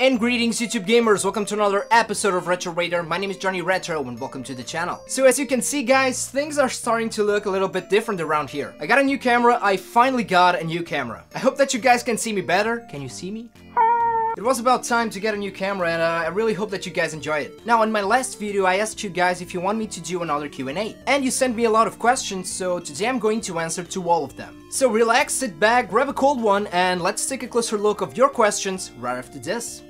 And greetings YouTube gamers, welcome to another episode of Retro Raider. My name is Johnny Retro and welcome to the channel. So as you can see guys, things are starting to look a little bit different around here. I got a new camera, I finally got a new camera. I hope that you guys can see me better. Can you see me? It was about time to get a new camera and I really hope that you guys enjoy it. Now in my last video I asked you guys if you want me to do another Q&A. And you sent me a lot of questions, so today I'm going to answer to all of them. So relax, sit back, grab a cold one and let's take a closer look of your questions right after this.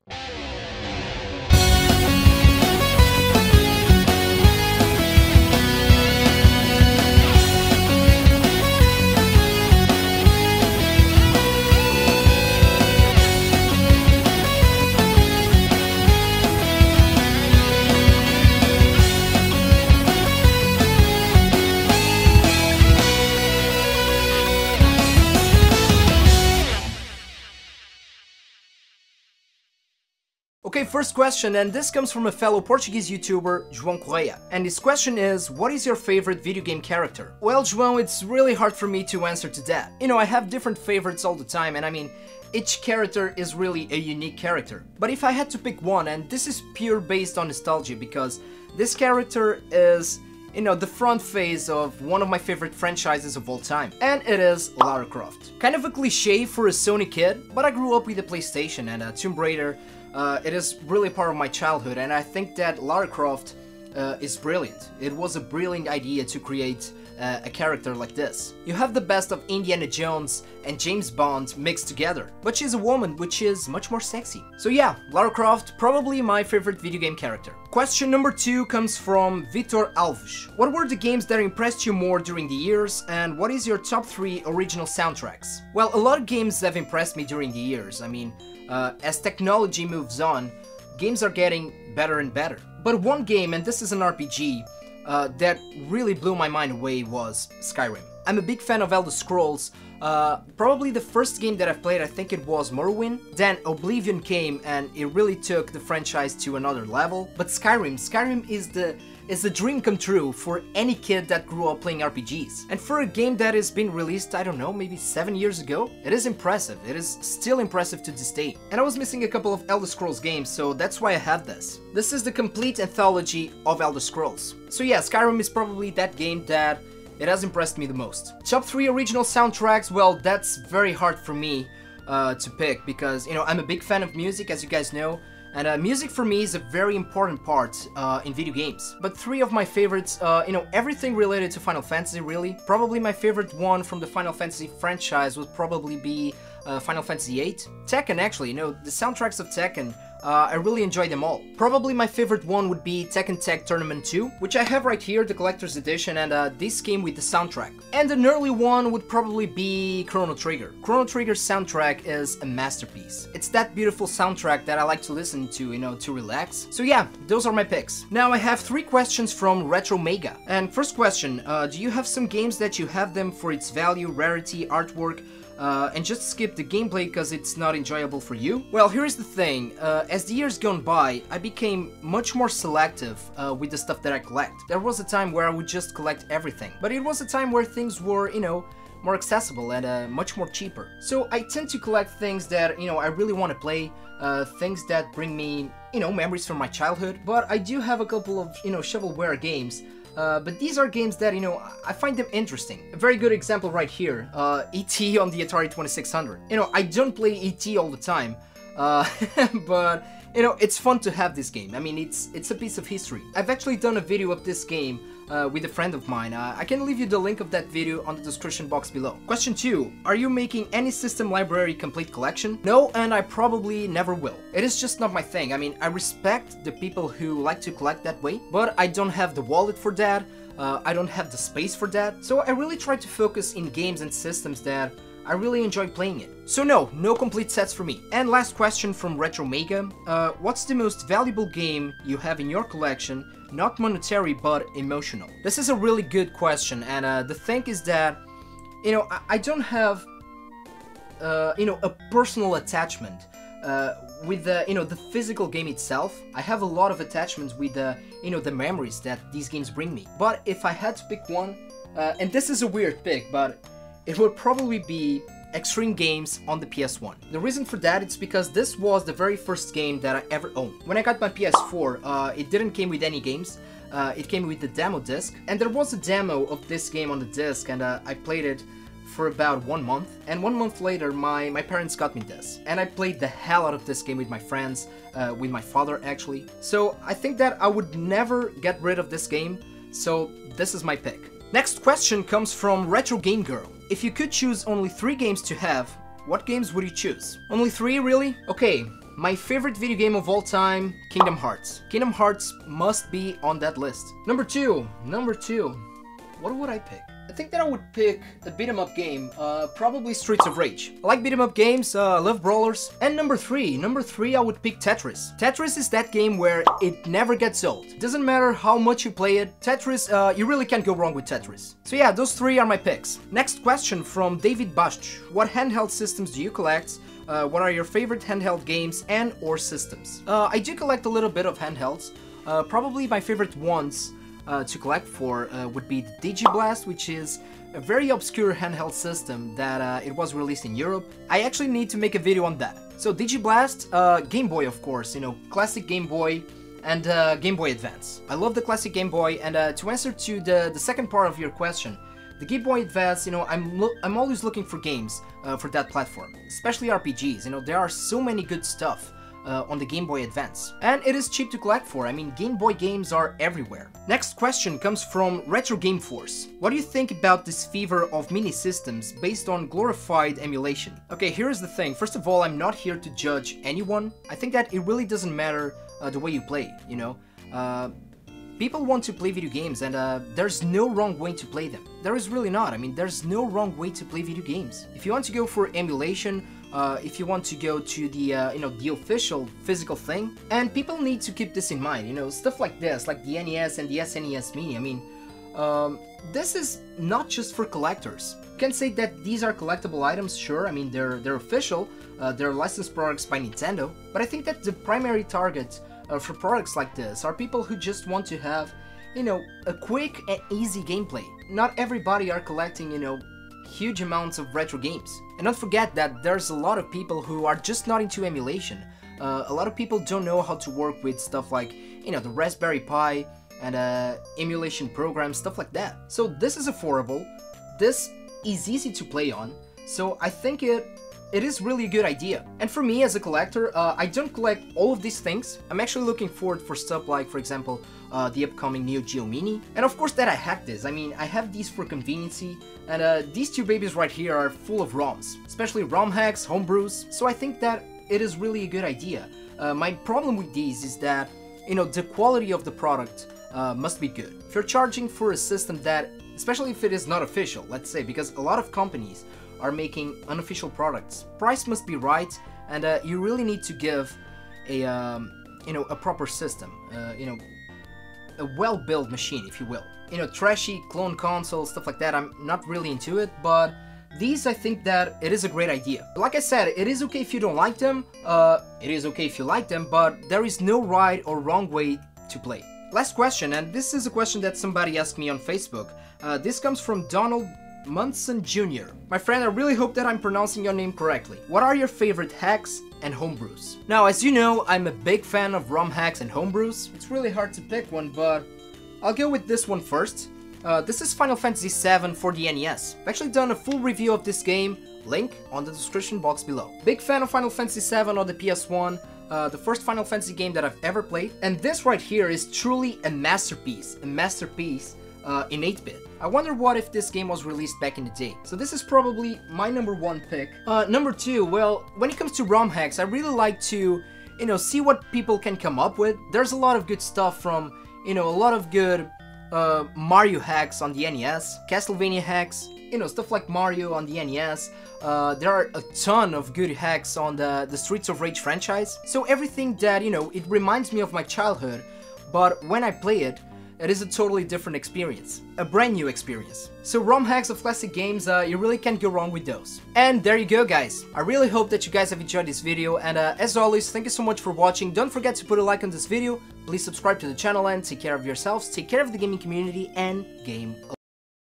Okay, first question, and this comes from a fellow Portuguese YouTuber, João Correia. And his question is, what is your favorite video game character? Well, João, it's really hard for me to answer to that. You know, I have different favorites all the time, and I mean, each character is really a unique character. But if I had to pick one, and this is pure based on nostalgia, because this character is, you know, the front face of one of my favorite franchises of all time. And it is Lara Croft. Kind of a cliche for a Sony kid, but I grew up with a PlayStation and Tomb Raider. It is really part of my childhood, and I think that Lara Croft is brilliant. It was a brilliant idea to create a character like this. You have the best of Indiana Jones and James Bond mixed together, but she's a woman, which is much more sexy. So yeah, Lara Croft, probably my favorite video game character. Question number 2 comes from Vitor Alves. What were the games that impressed you more during the years, and what is your top 3 original soundtracks? Well, a lot of games have impressed me during the years. I mean, as technology moves on, games are getting better and better. But one game, and this is an RPG, that really blew my mind away was Skyrim. I'm a big fan of Elder Scrolls. Probably the first game that I've played, I think it was Morrowind. Then Oblivion came and it really took the franchise to another level. But Skyrim is the dream come true for any kid that grew up playing RPGs. And for a game that has been released, I don't know, maybe 7 years ago, it is impressive. It is still impressive to this day. And I was missing a couple of Elder Scrolls games, so that's why I have this. This is the complete anthology of Elder Scrolls. So yeah, Skyrim is probably that game that it has impressed me the most. Top 3 original soundtracks, well, that's very hard for me to pick because, you know, I'm a big fan of music, as you guys know. And music for me is a very important part in video games. But 3 of my favorites, you know, everything related to Final Fantasy really. Probably my favorite one from the Final Fantasy franchise would probably be Final Fantasy VIII. Tekken actually, you know, the soundtracks of Tekken, I really enjoy them all. Probably my favorite one would be Tekken Tag Tournament 2, which I have right here, the collector's edition, and this came with the soundtrack. And an early one would probably be Chrono Trigger. Chrono Trigger's soundtrack is a masterpiece. It's that beautiful soundtrack that I like to listen to, you know, to relax. So yeah, those are my picks. Now I have 3 questions from Retro Mega. And first question, do you have some games that you have them for its value, rarity, artwork, and just skip the gameplay because it's not enjoyable for you? Well, here's the thing, as the years gone by, I became much more selective with the stuff that I collect. There was a time where I would just collect everything, but it was a time where things were, you know, more accessible and much more cheaper. So I tend to collect things that, you know, I really want to play, things that bring me, you know, memories from my childhood, but I do have a couple of, you know, shovelware games. But these are games that, you know, I find them interesting. A very good example right here, E.T. on the Atari 2600. You know, I don't play E.T. all the time, but, you know, it's fun to have this game. I mean, it's a piece of history. I've actually done a video of this game with a friend of mine. I can leave you the link of that video on the description box below. Question 2. Are you making any system library complete collection? No, and I probably never will. It is just not my thing. I mean, I respect the people who like to collect that way, but I don't have the wallet for that. I don't have the space for that. So I really try to focus in games and systems that I really enjoy playing it. So no complete sets for me. And last question from Retro Mega. What's the most valuable game you have in your collection? Not monetary, but emotional. This is a really good question, and the thing is that, you know, I don't have, you know, a personal attachment with the, you know, the physical game itself. I have a lot of attachments with the, you know, the memories that these games bring me. But if I had to pick one, and this is a weird pick, but it would probably be extreme games on the PS1. The reason for that is because this was the very first game that I ever owned. When I got my PS4, it didn't come with any games. It came with the demo disc, and there was a demo of this game on the disc, and I played it for about 1 month, and 1 month later my parents got me this, and I played the hell out of this game with my friends, with my father actually. So I think that I would never get rid of this game, so this is my pick. Next question comes from Retro Game Girl. If you could choose only 3 games to have, what games would you choose? Only 3, really? Okay, my favorite video game of all time, Kingdom Hearts. Kingdom Hearts must be on that list. Number two, what would I pick? I think that I would pick a beat 'em up game, probably Streets of Rage. I like beat 'em up games, I love brawlers. And number three, I would pick Tetris. Tetris is that game where it never gets old. Doesn't matter how much you play it, Tetris, you really can't go wrong with Tetris. So yeah, those 3 are my picks. Next question from David Bast. What handheld systems do you collect? What are your favorite handheld games and or systems? I do collect a little bit of handhelds. Probably my favorite ones to collect for would be the Digiblast, which is a very obscure handheld system that it was released in Europe. I actually need to make a video on that. So Digiblast, Game Boy of course, you know, classic Game Boy and Game Boy Advance. I love the classic Game Boy, and to answer to the second part of your question, the Game Boy Advance, you know, I'm always looking for games for that platform, especially RPGs. You know, there are so many good stuff on the Game Boy Advance, and it is cheap to collect for. I mean, Game Boy games are everywhere. Next question comes from Retro Game Force. What do you think about this fever of mini systems based on glorified emulation? Okay, here's the thing. First of all, I'm not here to judge anyone. I think that it really doesn't matter the way you play, you know. People want to play video games, and there's no wrong way to play them. There is really not. I mean, there's no wrong way to play video games. If you want to go for emulation, if you want to go to the, you know, the official physical thing, and people need to keep this in mind, you know, stuff like this, like the NES and the SNES Mini, I mean, this is not just for collectors. You can say that these are collectible items, sure, I mean, they're official, they're licensed products by Nintendo, but I think that the primary target for products like this are people who just want to have, you know, a quick and easy gameplay. Not everybody are collecting, you know, huge amounts of retro games. And don't forget that there's a lot of people who are just not into emulation. A lot of people don't know how to work with stuff like, you know, the Raspberry Pi and emulation programs, stuff like that. So this is affordable, this is easy to play on, so I think it is really a good idea. And for me as a collector, I don't collect all of these things. I'm actually looking forward for stuff like, for example, the upcoming Neo Geo Mini. And of course that I hacked this. I mean, I have these for conveniency, and these 2 babies right here are full of ROMs, especially ROM hacks, homebrews, so I think that it is really a good idea. My problem with these is that, you know, the quality of the product must be good. If you're charging for a system that, especially if it is not official, let's say, because a lot of companies are making unofficial products, price must be right, and you really need to give a you know, a proper system, you know, a well-built machine, if you will. You know, trashy clone consoles, stuff like that, I'm not really into it, but these, I think that it is a great idea. Like I said, it is okay if you don't like them, it is okay if you like them, but there is no right or wrong way to play. Last question, and this is a question that somebody asked me on Facebook. This comes from Donald Munson Jr. My friend, I really hope that I'm pronouncing your name correctly. What are your favorite hacks and homebrews? Now, as you know, I'm a big fan of ROM hacks and homebrews. It's really hard to pick one, but I'll go with this one first. This is Final Fantasy VII for the NES. I've actually done a full review of this game, link on the description box below. Big fan of Final Fantasy VII on the PS1, the first Final Fantasy game that I've ever played, and this right here is truly a masterpiece in 8-bit. I wonder what if this game was released back in the day. So this is probably my number 1 pick. Number 2, well, when it comes to ROM hacks, I really like to, you know, see what people can come up with. There's a lot of good stuff from, you know, a lot of good Mario hacks on the NES, Castlevania hacks, you know, stuff like Mario on the NES. There are a ton of good hacks on the Streets of Rage franchise. So everything that, you know, it reminds me of my childhood, but when I play it, it is a totally different experience, a brand new experience. So ROM hacks of classic games, you really can't go wrong with those. And there you go, guys. I really hope that you guys have enjoyed this video, and as always, thank you so much for watching. Don't forget to put a like on this video, please subscribe to the channel, and take care of yourselves, take care of the gaming community, and game on.